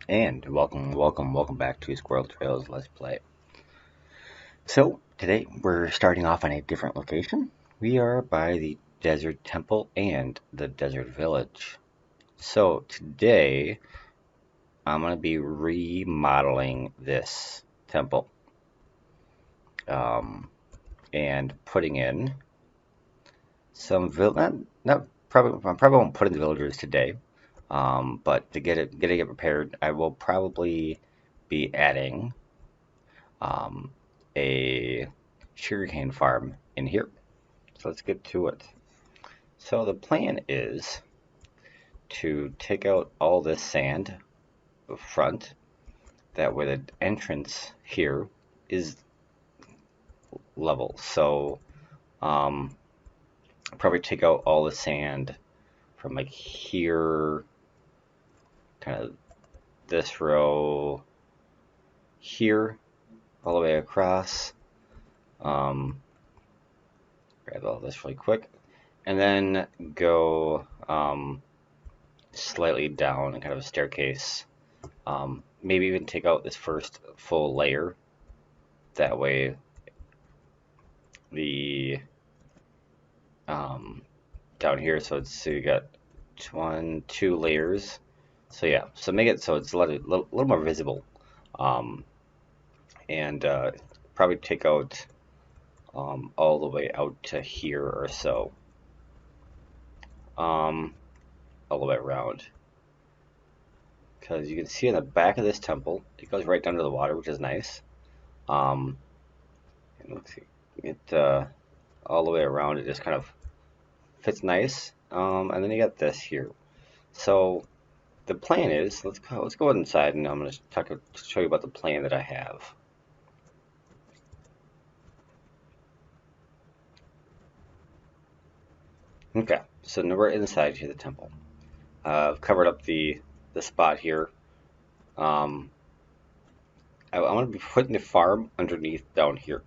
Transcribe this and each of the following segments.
And welcome back to Squirrel Trails Let's Play. So, today we're starting off on a different location. We are by the Desert Temple and the Desert Village. So, today I'm going to be remodeling this temple and putting in some I probably won't put in the villagers today. But to get it prepared, I will probably be adding um, a sugarcane farm in here. So let's get to it. So the plan is to take out all this sand up front. That way the entrance here is level. So probably take out all the sand from like here, kind of this row here, all the way across. Grab all this really quick, and then go slightly down and kind of a staircase. Maybe even take out this first full layer. That way, the down here, so you got 2 layers. So yeah, so make it so it's a little more visible, and probably take out all the way out to here or so, all the way around. Because you can see in the back of this temple, it goes right down to the water, which is nice. And let's see, all the way around, it just kind of fits nice. And then you got this here. So the plan is, let's go inside, and I'm going to show you about the plan that I have. Okay, so now we're inside here, the temple. I've covered up the spot here. I'm going to be putting the farm underneath down here.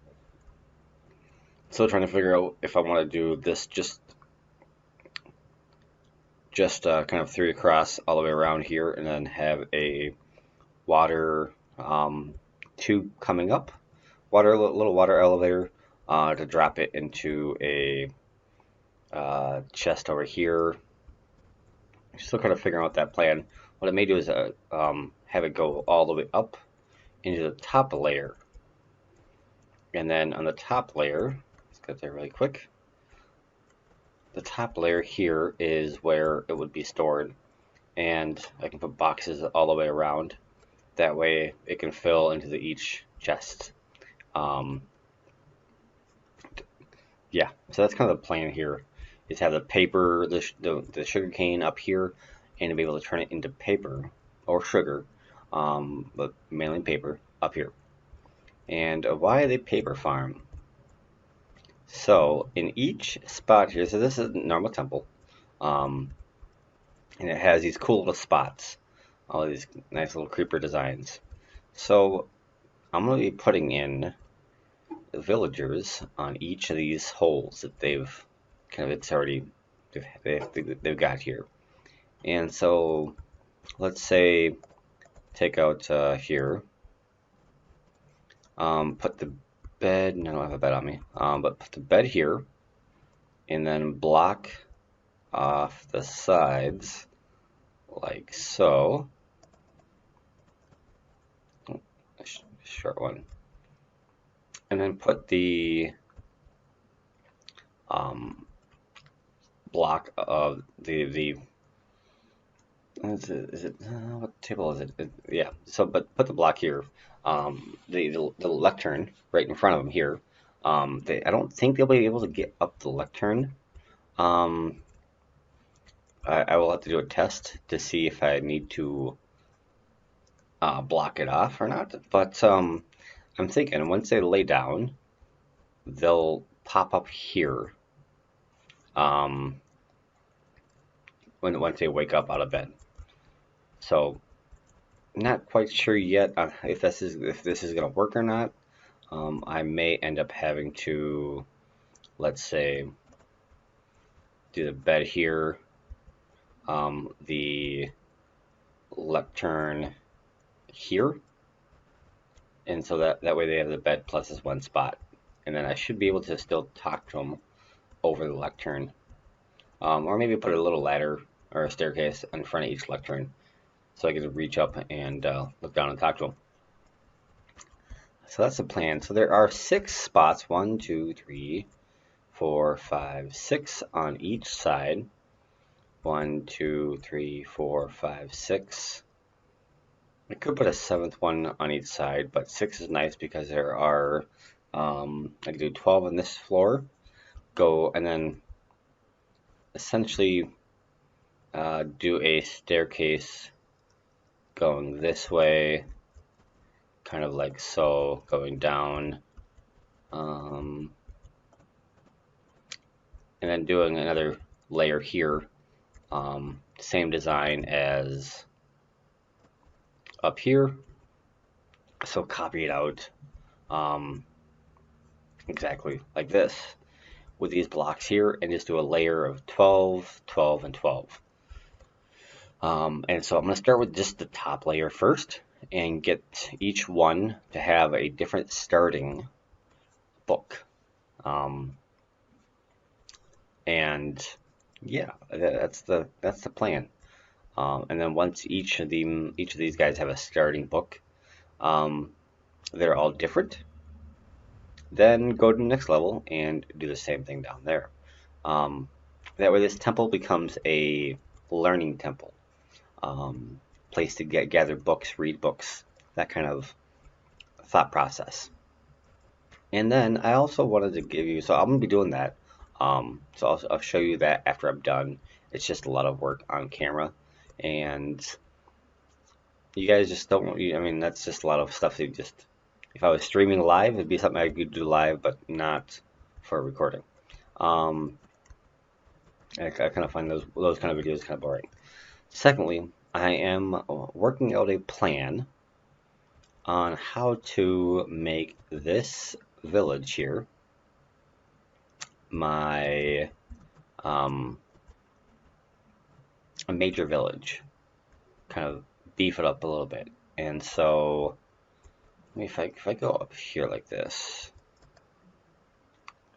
Still trying to figure out if I want to do this just kind of 3 across all the way around here, and then have a water tube coming up, little water elevator to drop it into a chest over here. Still kind of figuring out that plan. What I may do is have it go all the way up into the top layer, and then on the top layer, let's get there really quick. The top layer here is where it would be stored, and I can put boxes all the way around. That way it can fill into each chest. Yeah, so that's kind of the plan here, is have the paper, the sugar cane up here, and to be able to turn it into paper or sugar, but mainly paper up here. And why the paper farm? So in each spot here, so this is a normal temple, and it has these cool little spots, all these nice little creeper designs. So I'm going to be putting in villagers on each of these holes that they've got here. And so let's say take out here, put the bed, no, I don't have a bed on me, but put the bed here, and then block off the sides like so. Oh, a short one. And then put the block of the is it what table is it? Yeah, so but put the block here, the lectern right in front of them here. I don't think they'll be able to get up the lectern. I will have to do a test to see if I need to block it off or not. But I'm thinking once they lay down, they'll pop up here. Once they wake up out of bed. So not quite sure yet if this is going to work or not. I may end up having to, let's say, do the bed here, the lectern here, and so that way they have the bed plus this one spot, and then I should be able to still talk to them over the lectern, or maybe put a little ladder or a staircase in front of each lectern so I can reach up and look down and talk to them. So that's the plan. So there are 6 spots, 1, 2, 3, 4, 5, 6 on each side. 1, 2, 3, 4, 5, 6. I could put a 7th one on each side, but 6 is nice because there are, I could do 12 on this floor, go, and then essentially do a staircase going this way, kind of like so, going down, and then doing another layer here, same design as up here, so copy it out exactly like this with these blocks here, and just do a layer of 12, 12, and 12. And so I'm going to start with just the top layer first and get each one to have a different starting book. And yeah, that's the plan. And then once each of these guys have a starting book, they're all different. Then go to the next level and do the same thing down there. That way this temple becomes a learning temple. Place to gather books, read books, that kind of thought process. And then I also wanted to give you, so I'm going to be doing that. So I'll show you that after I'm done. It's just a lot of work on camera, and you guys just don't, I mean, that's just a lot of stuff that you just, if I was streaming live, it'd be something I could do live, but not for a recording. I kind of find those kind of videos kind of boring. Secondly, I am working out a plan on how to make this village here my a major village, kind of beef it up a little bit. And so if I go up here like this,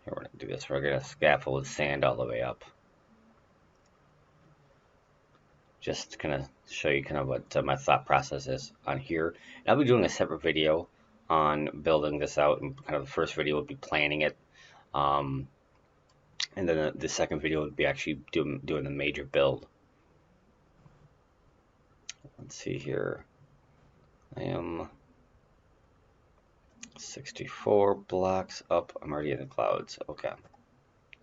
here we're gonna do this. We're gonna scaffold sand all the way up, just to kind of show you kind of what my thought process is on here. And I'll be doing a separate video on building this out, and kind of the first video would be planning it, and then the second video would be actually doing the major build. Let's see here. I am 64 blocks up. I'm already in the clouds. Okay,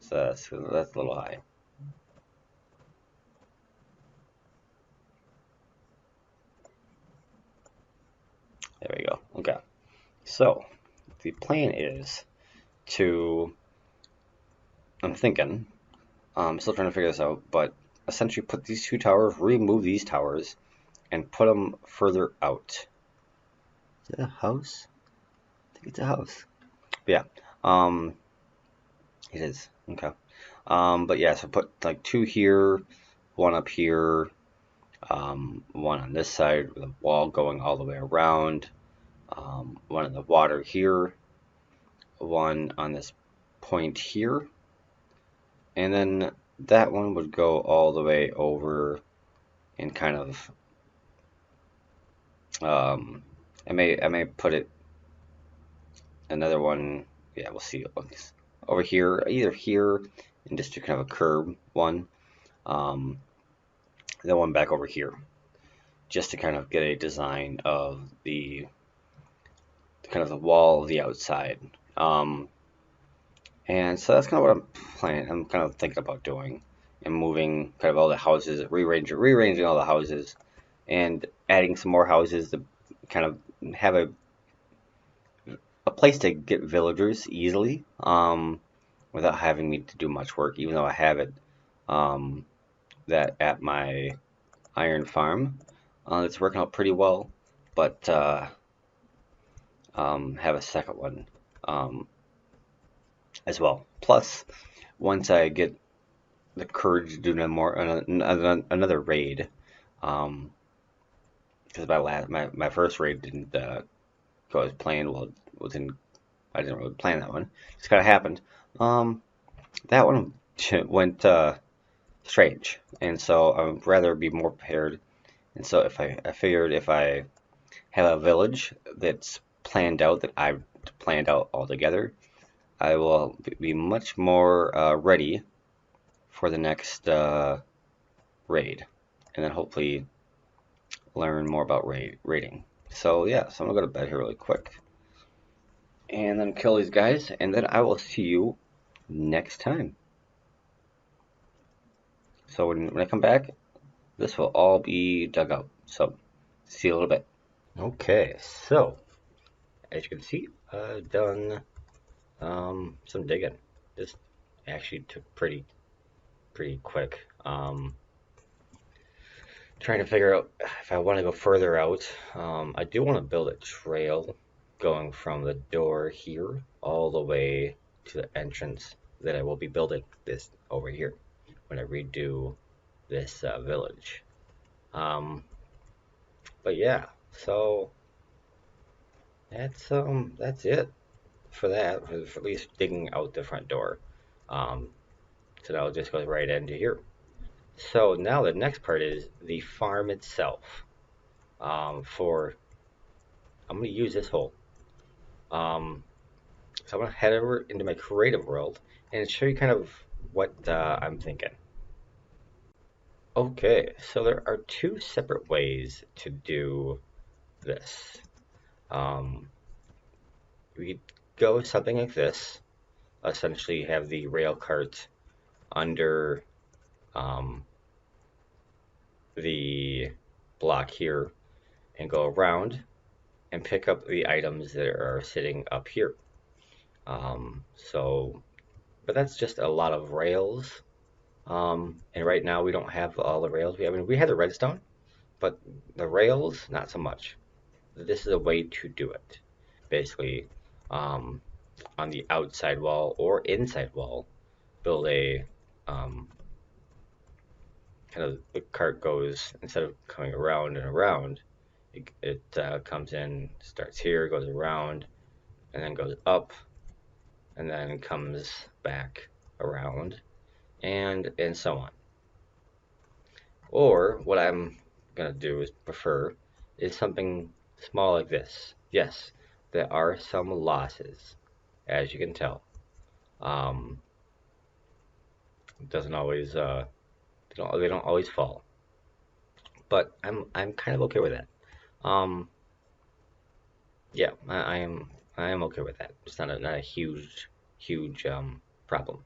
so that's a little high. There we go. Okay, so the plan is to, I'm thinking, I'm still trying to figure this out, but essentially put these 2 towers, remove these towers, and put them further out. Is it a house? I think it's a house. But yeah, it is. Okay. But yeah, so put like 2 here, 1 up here, 1 on this side with a wall going all the way around, 1 in the water here, 1 on this point here, and then that one would go all the way over and kind of, I may put it another one, yeah, we'll see, over here, either here, and just do kind of a curb one, then one back over here, just to kind of get a design of the kind of the wall of the outside. And so that's kind of what I'm planning. I'm kind of thinking about doing, and moving kind of all the houses, rearranging all the houses, and adding some more houses to kind of have a place to get villagers easily, without having me to do much work. Even though I have it, that at my iron farm, it's working out pretty well, but have a second one as well. Plus, once I get the courage to do another raid, because my first raid didn't go as planned. Well, I didn't really plan that one. Just kind of happened. Um, that one went strange, and so I would rather be more prepared. And so if I figured if I have a village that's planned out, that I've planned out altogether, I will be much more ready for the next raid, and then hopefully learn more about raiding. So yeah, so I'm gonna go to bed here really quick, and then kill these guys, and then I will see you next time. So when I come back, this will all be dug out. So see you a little bit. Okay, so as you can see, I've done some digging. This actually took pretty quick. Trying to figure out if I want to go further out. I do want to build a trail going from the door here all the way to the entrance that I will be building this over here when I redo this village. But yeah, so that's it for that, for at least digging out the front door. So that'll just go right into here. So now the next part is the farm itself. I'm going to use this hole. So I'm going to head over into my creative world and show you kind of what I'm thinking. Okay, so there are two separate ways to do this. We go something like this. Essentially have the rail cart under the block here and go around and pick up the items that are sitting up here. But that's just a lot of rails. And right now we don't have all the rails. We had the redstone, but the rails, not so much. This is a way to do it. Basically, on the outside wall or inside wall, build a kind of the cart goes, instead of coming around and around, it comes in, starts here, goes around, and then goes up, and then comes back around, and so on. Or what I'm gonna do is something small like this. Yes, there are some losses, as you can tell. It doesn't always they don't always fall, but I'm kind of okay with that. Um, yeah, I am okay with that. It's not a huge problem.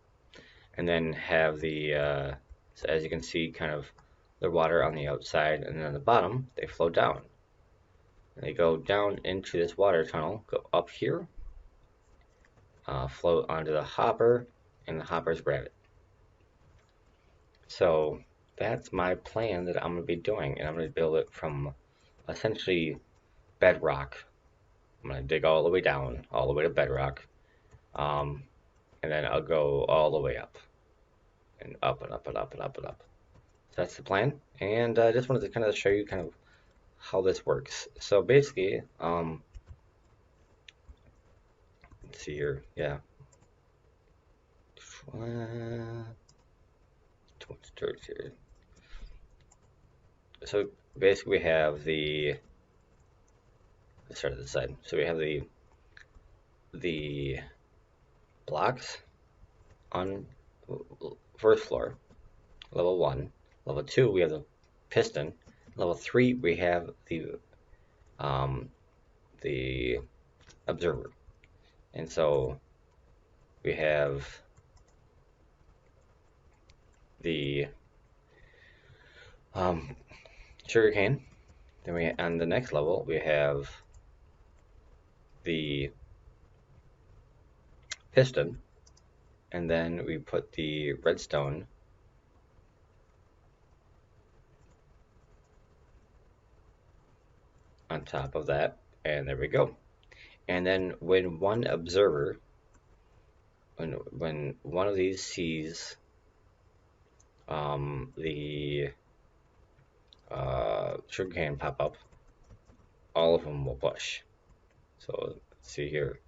And then have the so as you can see, kind of the water on the outside, and then on the bottom they flow down. And they go down into this water tunnel, go up here, float onto the hopper, and the hoppers grab it. So that's my plan that I'm going to be doing, and I'm going to build it from essentially bedrock. I'm going to dig all the way down, all the way to bedrock, and then I'll go all the way up, and up and up and up and up and up. So that's the plan, and I just wanted to kind of show you kind of how this works. So basically, let's see here, yeah. So basically we have let's start at the side. So we have the blocks on first floor, level 1. Level 2 we have the piston. Level 3 we have the observer. And so we have the sugarcane. Then on the next level we have the piston, and then we put the redstone on top of that, and there we go. And then when one observer, when one of these sees the sugarcane pop up, all of them will push. So let's see here.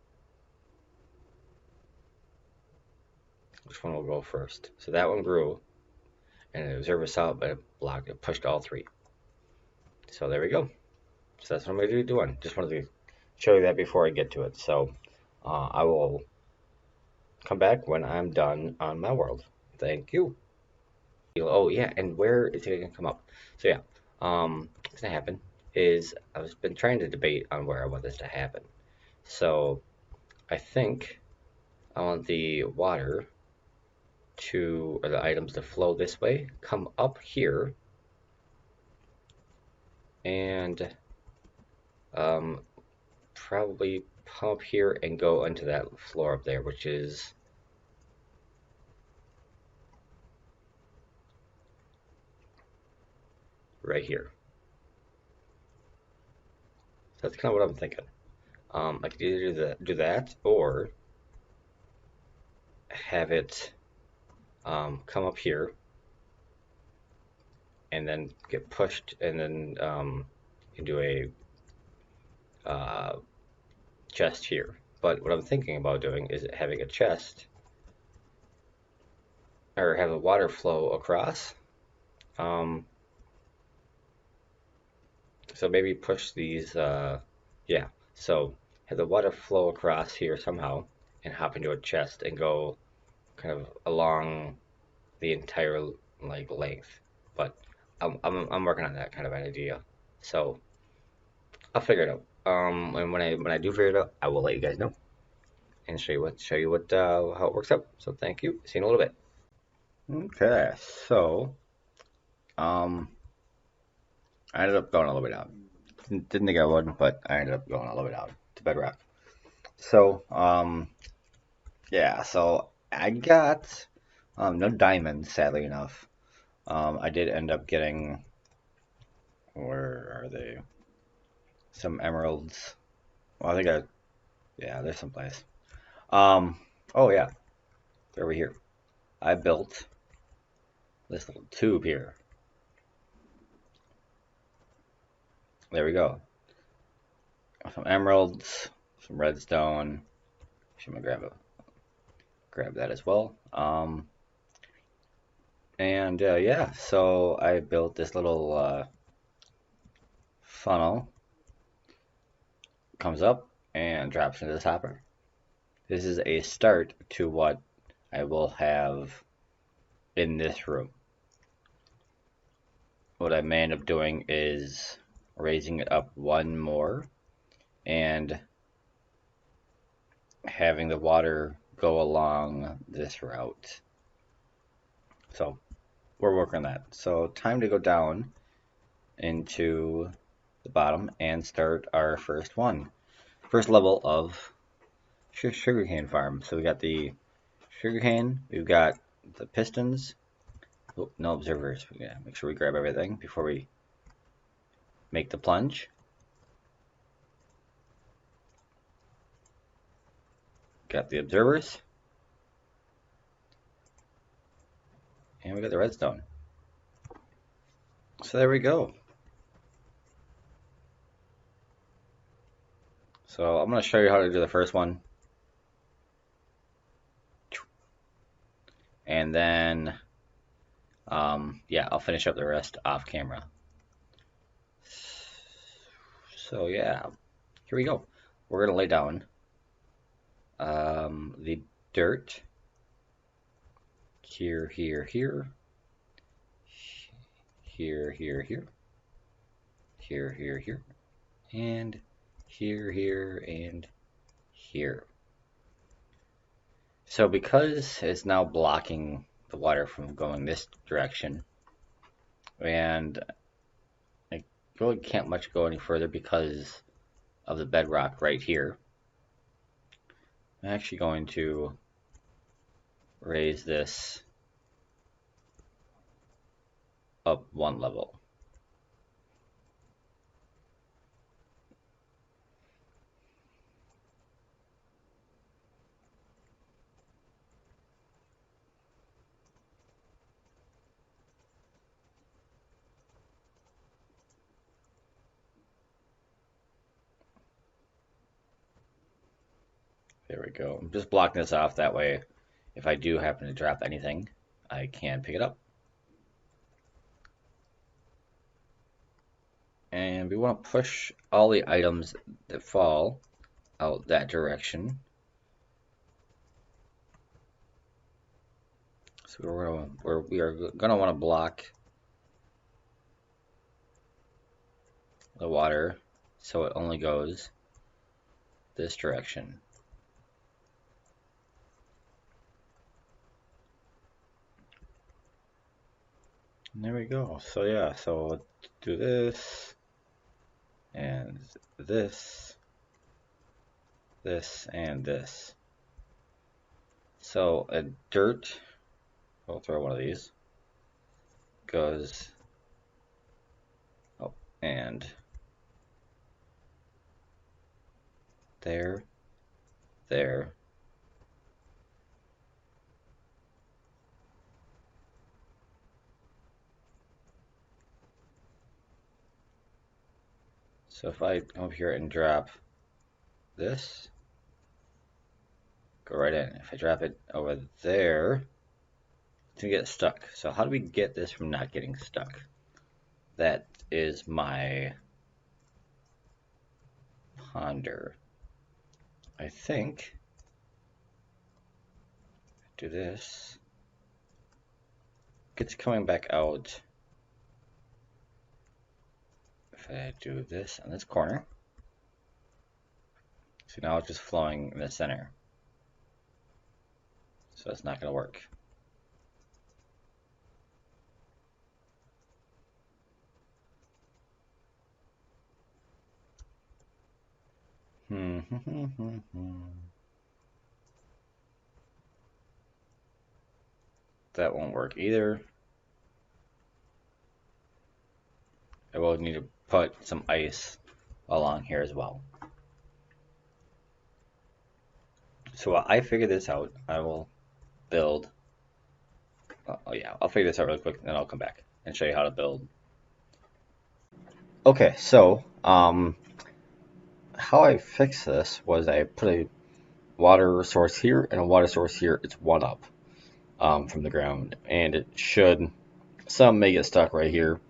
Which one will go first? So that one grew, and the observer saw it, but it blocked. It pushed all three. So there we go. So that's what I'm going to be doing. Just wanted to show you that before I get to it. So I will come back when I'm done on my world. Thank you. Oh yeah, and where is it going to come up? So yeah, what's going to happen is I've been trying to debate on where I want this to happen. So I think I want the water to, or the items to flow this way, come up here, and probably come up here and go into that floor up there, which is right here. So that's kind of what I'm thinking. I could either do that or have it come up here and then get pushed, and then you can do a chest here. But what I'm thinking about doing is having a chest, or have the water flow across. So maybe push these, yeah. So have the water flow across here somehow and hop into a chest and go kind of along the entire like length. But I'm working on that kind of an idea. So I'll figure it out. And when I do figure it out, I will let you guys know and show you what how it works out. So thank you. See you in a little bit. Okay, so um I ended up going a little bit out. Didn't think I would, but I ended up going a little bit out to bedrock. So yeah, so I got no diamonds, sadly enough. I did end up getting, where are they? Some emeralds. Well, I think yeah, there's some place. Oh yeah, they're over here. I built this little tube here. There we go. Some emeralds, some redstone. I'm gonna grab that as well. And yeah, so I built this little funnel. Comes up and drops into this hopper. This is a start to what I will have in this room. What I may end up doing is raising it up one more and having the water go along this route. So we're working on that. So time to go down into the bottom and start our first level of sugarcane farm. So we got the sugarcane, we've got the pistons. Oh, no observers. Yeah, make sure we grab everything before we make the plunge. Got the observers. And we got the redstone. So there we go. So I'm going to show you how to do the first one. And then, yeah, I'll finish up the rest off camera. So yeah, here we go. We're going to lay down the dirt here, here, here, here, here, here, here, here, here, and here, here, and here. So because it's now blocking the water from going this direction, and I really can't much go any further because of the bedrock right here, I'm actually going to raise this up one level. There we go. I'm just blocking this off, that way if I do happen to drop anything, I can pick it up. And we want to push all the items that fall out that direction. So we are gonna want to block the water so it only goes this direction. And there we go. So yeah, so let's do this and this, this and this. So a dirt, we'll throw one of these, goes up and there, there. So if I come up here and drop this, go right in. If I drop it over there, it's gonna get stuck. So how do we get this from not getting stuck? That is my ponder. I think do this. It's coming back out. If I do this on this corner, so now it's just flowing in the center. So it's not going to work. That won't work either. I will need to put some ice along here as well. So while I figure this out, I will build. Oh yeah, I'll figure this out really quick, and then I'll come back and show you how to build. Okay, so how I fixed this was I put a water source here and a water source here. It's one up from the ground, and it should. Some may get stuck right here.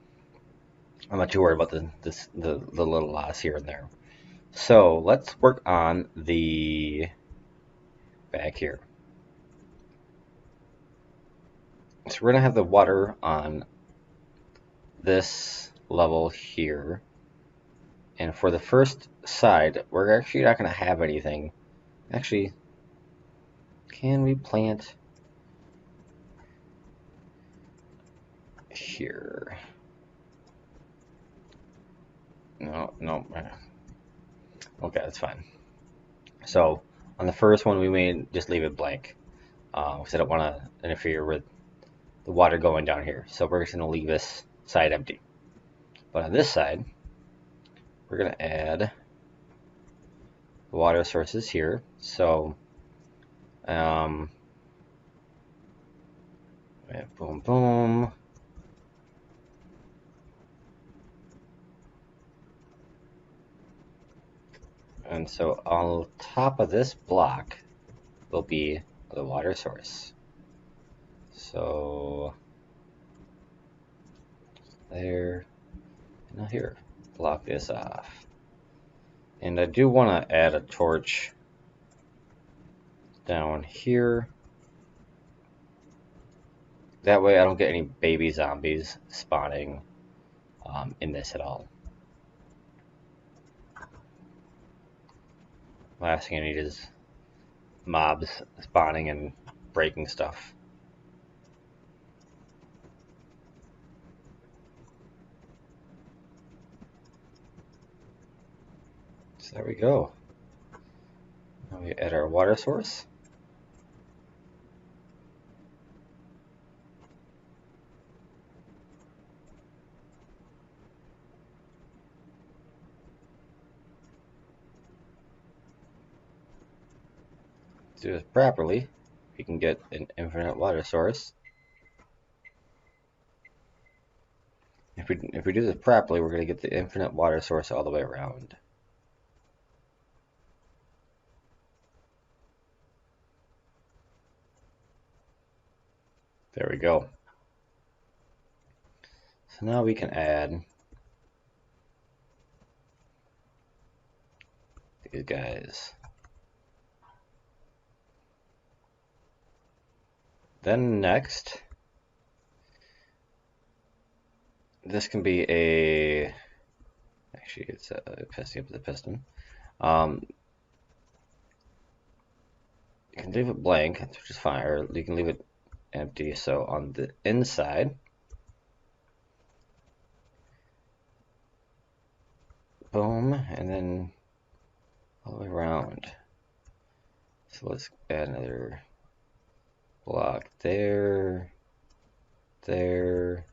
I'm not too worried about the little loss here and there. So let's work on the back here. So we're gonna have the water on this level here, and for the first side, we're actually not gonna have anything. Actually, can we plant here? No. Okay, that's fine. So on the first one, we may just leave it blank because I don't want to interfere with the water going down here. So we're just going to leave this side empty. But on this side, we're going to add the water sources here. So boom, boom. And so on top of this block will be the water source. So there, and now here, block this off. And I do want to add a torch down here. That way I don't get any baby zombies spawning in this at all. Last thing I need is mobs spawning and breaking stuff. So there we go. Now we add our water source. Do this properly, we can get an infinite water source. If we do this properly, we're going to get the infinite water source all the way around. There we go. So now we can add these guys. Then next, this can be a, actually it's a piston. You can leave it blank, which is fine, or you can leave it empty. So on the inside, boom, and then all the way around. So let's add another block there, there,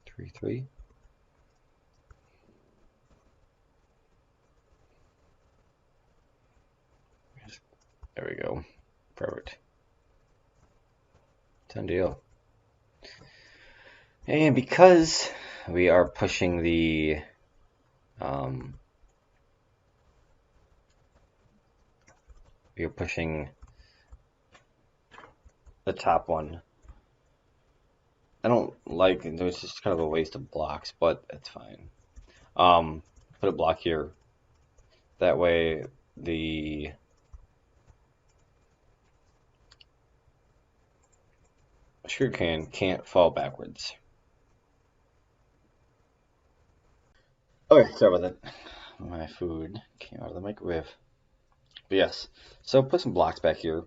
3, 3. There we go. Perfect. Done deal. And because we are pushing the top one, I don't like it. It's just kind of a waste of blocks, but it's fine. Put a block here. That way the sugarcane can't fall backwards. Okay, sorry about that. My food came out of the microwave. But yes, so put some blocks back here.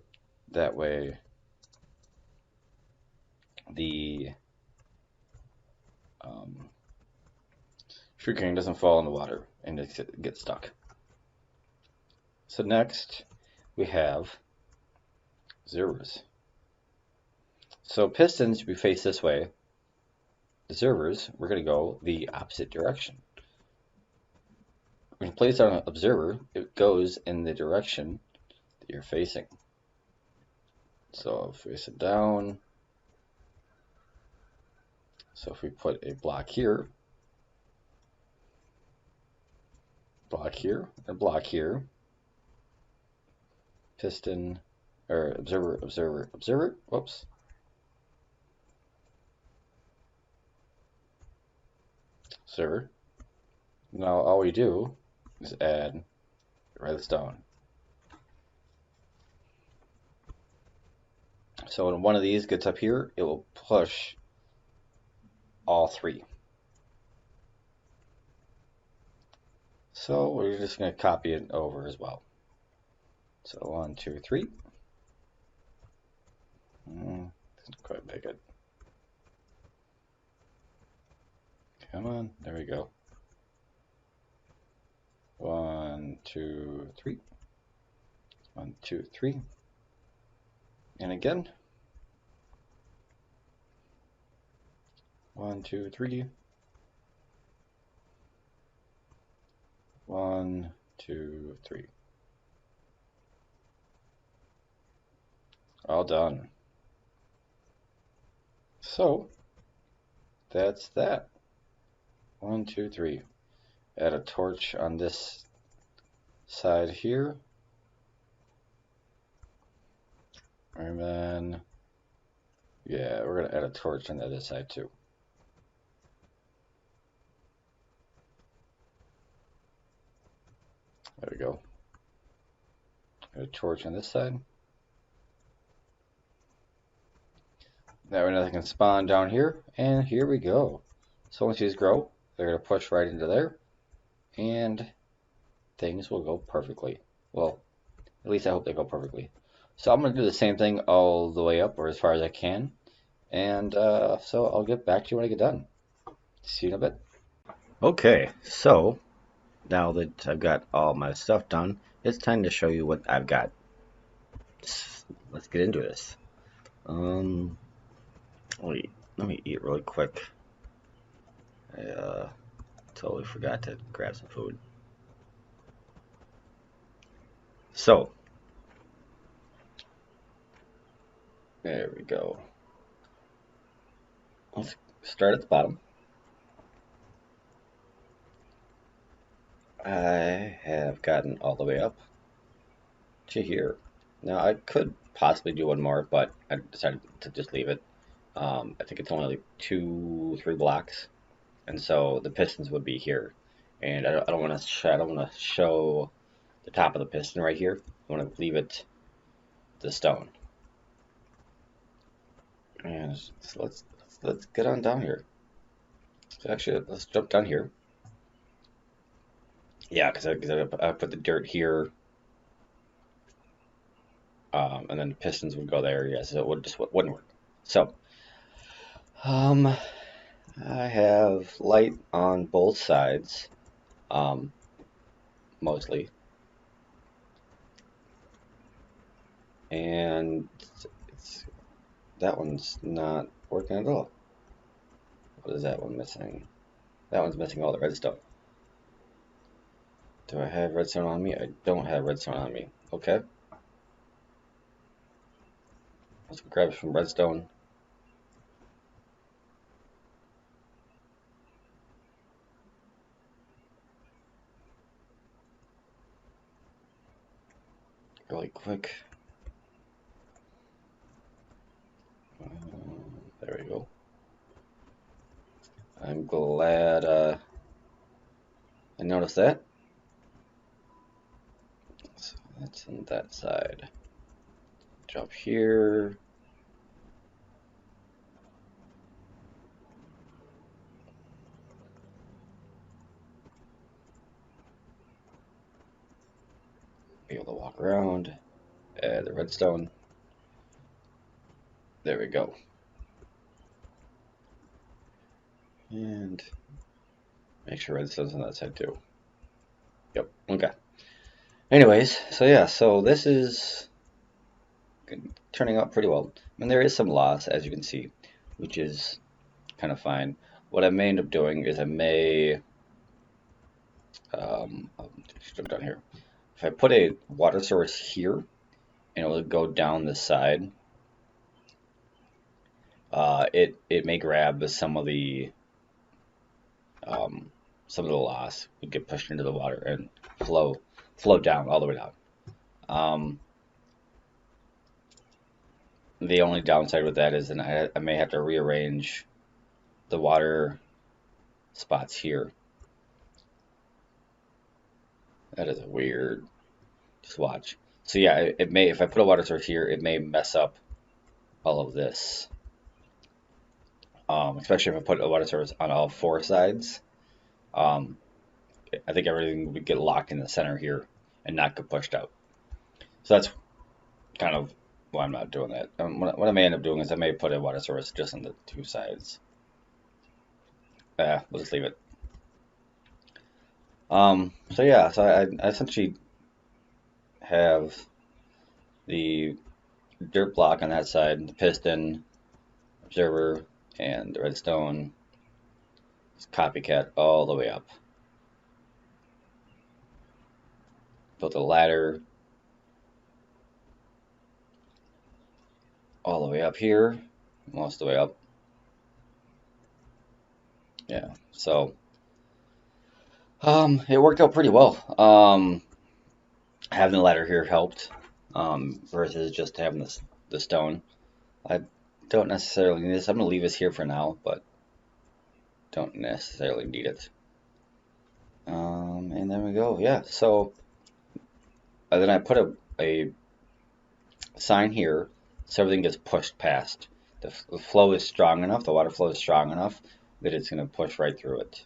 That way the sugarcane doesn't fall in the water and it gets stuck. So next we have observers. So pistons should be faced this way. Observers, we're going to go the opposite direction. When you place on an observer, it goes in the direction that you're facing. So I'll face it down. So if we put a block here, and block here, piston, or observer, observer, observer, whoops. Observer. Now all we do is add redstone. So when one of these gets up here, it will push all three. So we're just going to copy it over as well. So 1, 2, 3. Didn't quite make it. Come on, there we go. 1, 2, 3. 1, 2, 3. And again. 1, 2, 3. 1, 2, 3. All done. So that's that. 1, 2, 3. Add a torch on this side here. And then, yeah, we're going to add a torch on the other side too. There we go. Add a torch on this side. That way nothing can spawn down here. And here we go. So once these grow, they're going to push right into there. And things will go perfectly. Well, at least I hope they go perfectly. So I'm going to do the same thing all the way up, or as far as I can. And so I'll get back to you when I get done. See you in a bit. Okay, so now that I've got all my stuff done, it's time to show you what I've got. Let's get into this. Let me eat really quick. I totally forgot to grab some food. So, there we go. Let's start at the bottom. I have gotten all the way up to here. Now I could possibly do one more, but I decided to just leave it. I think it's only like 3 blocks, and so the pistons would be here. And I don't want to I don't want to show the top of the piston right here. I want to leave it the stone. And so let's get on down here. So actually, let's jump down here. Yeah, because I put the dirt here, and then the pistons would go there. Yes, it would just wouldn't work. So, um, I have light on both sides, um, mostly, and that one's not working at all. What is that one missing? That one's missing all the redstone. Do I have redstone on me? I don't have redstone on me. Okay. Let's grab some redstone. Really quick. There we go. I'm glad I noticed that. So that's on that side. Jump here. Be able to walk around. Add the redstone. There we go. And make sure redstone's on that side too. Yep, okay. Anyways, so yeah, so this is turning out pretty well. I mean, there is some loss, as you can see, which is kind of fine. What I may end up doing is I may, I'll just jump down here. If I put a water source here, and it will go down this side, it may grab some of the loss would get pushed into the water and flow down all the way down. The only downside with that is that I may have to rearrange the water spots here. That is weird. Just watch. So yeah, it may, if I put a water source here, it may mess up all of this. Especially if I put a water source on all 4 sides. I think everything would get locked in the center here and not get pushed out. So that's kind of why I'm not doing that. What I may end up doing is I may put a water source just on the 2 sides. We'll just leave it. So yeah, so I essentially have the dirt block on that side, the piston, observer, and the redstone. Just copycat all the way up. Built a ladder all the way up here, most of the way up. Yeah, so it worked out pretty well. Having the ladder here helped, versus just having the stone. I don't necessarily need this. I'm gonna leave this here for now, but don't necessarily need it. And there we go. Yeah, so then I put a sign here so everything gets pushed past. The flow is strong enough, the water flow is strong enough that it's going to push right through it.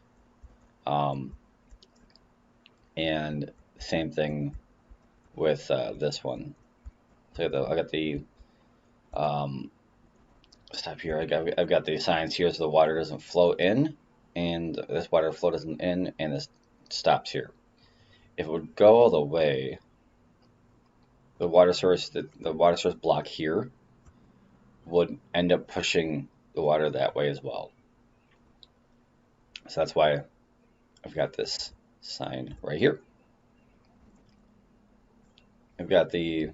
And same thing with this one. So I got the stop here. I've got the signs here so the water doesn't flow in, and this water flow doesn't in, and this stops here. If it would go all the way, the water source block here would end up pushing the water that way as well. So that's why I've got this sign right here. I've got the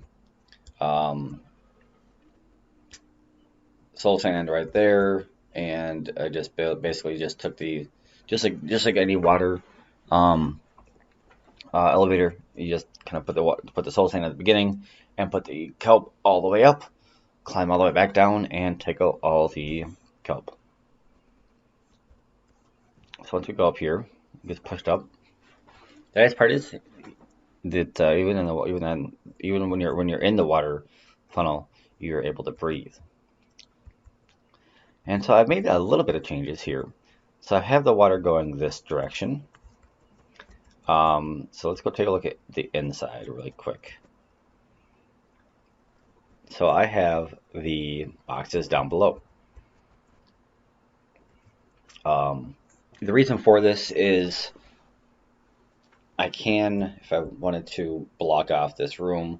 soul sand right there, and I just basically took the just like any water elevator, You just kind of put the soul sand at the beginning, and put the kelp all the way up, climb all the way back down, and take out all the kelp. So once we go up here, it gets pushed up. The nice part is that even when you're in the water funnel, you're able to breathe. And so I've made a little bit of changes here. So I have the water going this direction. So let's go take a look at the inside really quick. So I have the boxes down below. The reason for this is I can, if I wanted to, block off this room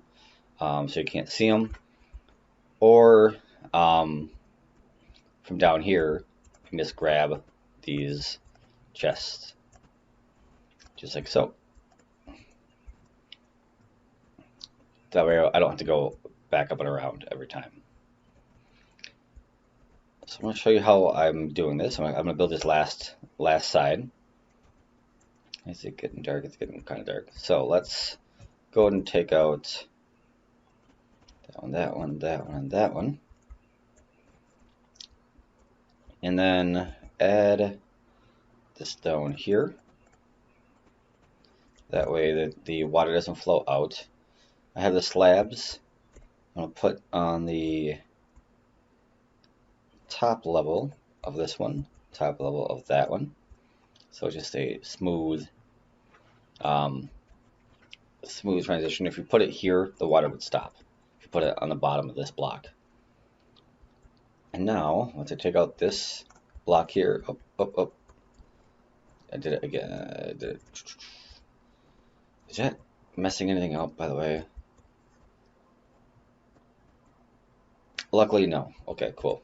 so you can't see them, or from down here you can just grab these chests just like so. That way I don't have to go back up and around every time. So I'm going to show you how I'm doing this. I'm going to build this last side. Is it getting dark? It's getting kind of dark. So let's go ahead and take out that one, and that one. And then add the stone here. That way the water doesn't flow out. I have the slabs I'm going to put on the top level of this one, top level of that one. So just a smooth transition. If you put it here, the water would stop. If you put it on the bottom of this block. And now, once I take out this block here, up. I did it again. Is that messing anything up, by the way? Luckily, no. Okay, cool.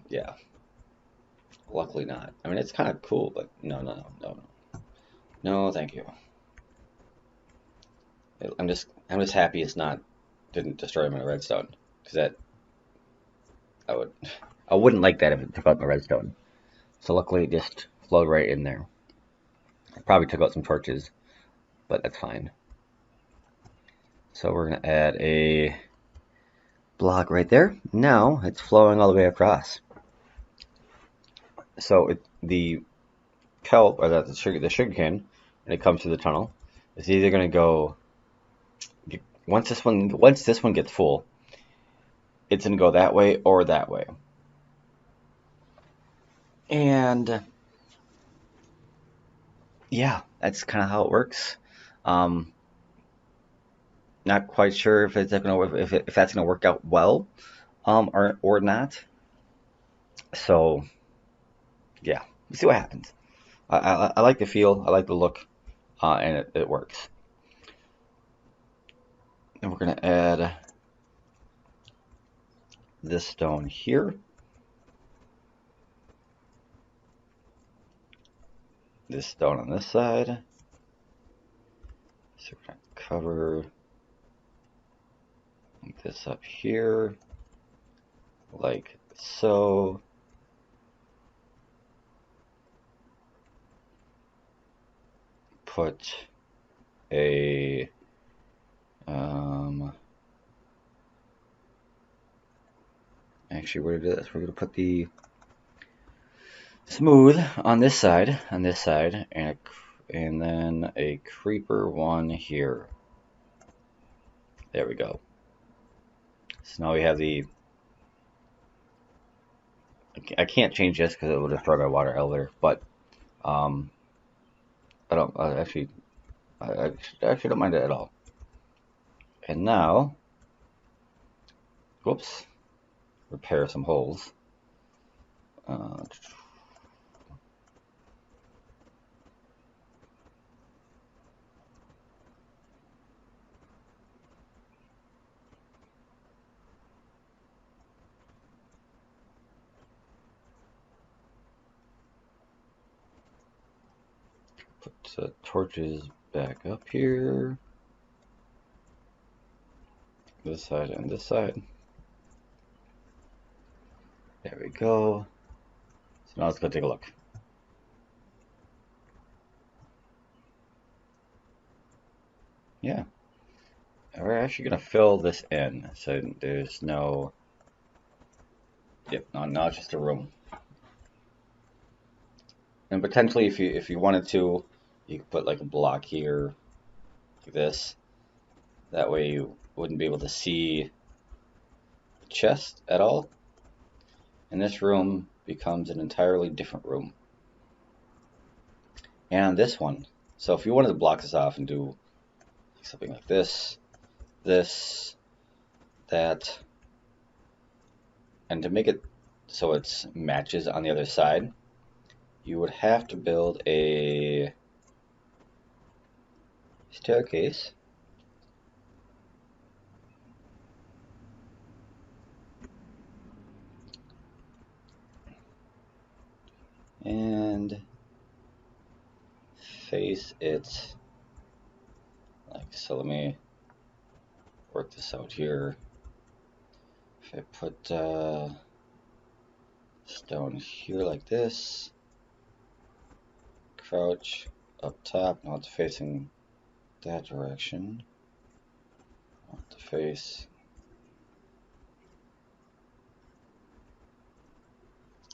Yeah. Luckily not. I mean, it's kind of cool, but no. No, thank you. I'm just happy it's didn't destroy my redstone, because I wouldn't like that if it took out my redstone. So luckily it just flowed right in there. It probably took out some torches, but that's fine. So we're gonna add a block right there. Now it's flowing all the way across. So the kelp, or the sugarcane, when it comes to the tunnel, is either gonna go once this one gets full, it's gonna go that way or that way. And yeah, that's kind of how it works. Not quite sure if it's if that's gonna work out well, or not. So yeah, we'll see what happens. I like the feel, I like the look, and it works. And we're gonna add this stone here. This stone on this side. So we're gonna cover this up here, like so. Put a actually, we're gonna do this. We're gonna put the smooth on this side, and then a creeper one here. There we go. So now we have I can't change this because it will destroy my water elevator, but I actually don't mind it at all. And now, whoops, repair some holes. Put torches back up here. This side and this side. There we go. So now let's go take a look. yeah, we're actually gonna fill this in, so there's no, yep, no, not just a room. And potentially, if you wanted to, you could put like a block here, like this. That way, you wouldn't be able to see the chest at all, and this room becomes an entirely different room. And this one, so if you wanted to block this off and do something like this, this, that, and to make it so it matches on the other side, you would have to build a staircase. And face it like so. Let me work this out here. If I put stone here like this, crouch up top, now it's facing that direction. I want to face,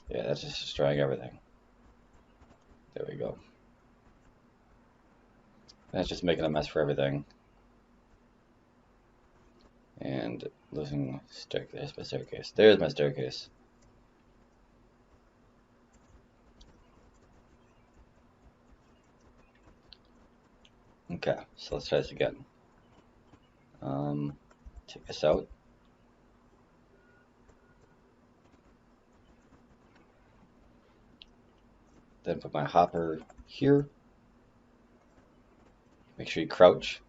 yeah, that's just destroying everything. There we go. That's just making a mess for everything. And losing staircase. There's my staircase. There's my staircase. Okay, so let's try this again. Take this out. Then put my hopper here. Make sure you crouch.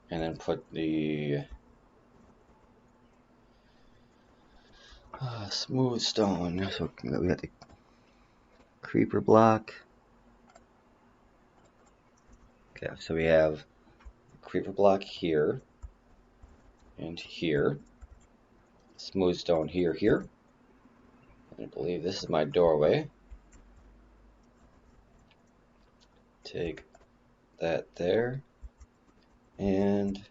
And then put the smooth stone. So we got the creeper block. Okay, so we have creeper block here and here. Smooth stone here, here. I believe this is my doorway. Take that there. And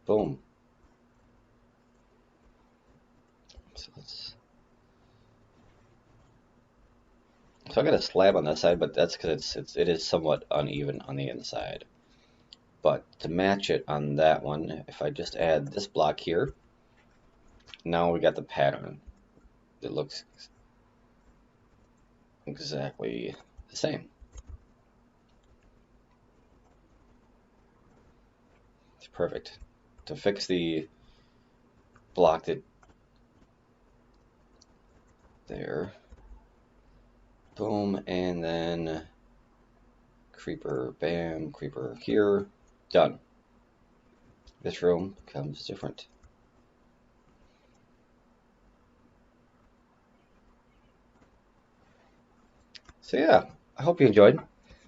boom. So I got a slab on that side, but that's because it is somewhat uneven on the inside. But to match it on that one, if I just add this block here, now we got the pattern. It looks exactly the same. It's perfect. To fix the block that there, boom, and then creeper, bam, creeper here, done. This room becomes different. So yeah, I hope you enjoyed.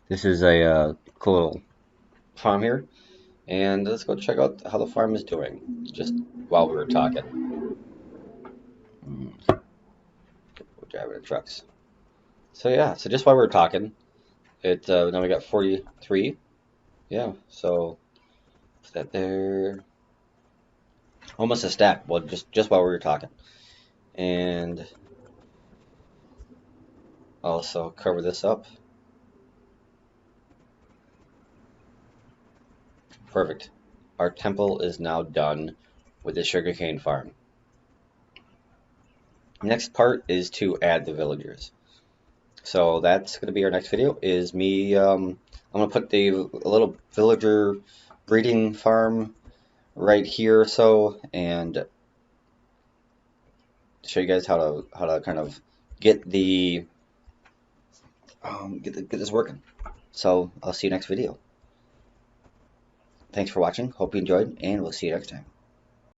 This is a cool little farm here, and let's go check out how the farm is doing, just while we were talking. We're driving the trucks. So yeah, so just while we were talking, now we got 43. Yeah, so put that there. Almost a stack. Well, just while we were talking, and also cover this up. Perfect. Our temple is now done with the sugarcane farm. Next part is to add the villagers. So that's going to be our next video, is me, I'm going to put a little villager breeding farm right here, so, and show you guys how to kind of get the, get this working. So I'll see you next video. Thanks for watching. Hope you enjoyed, and we'll see you next time.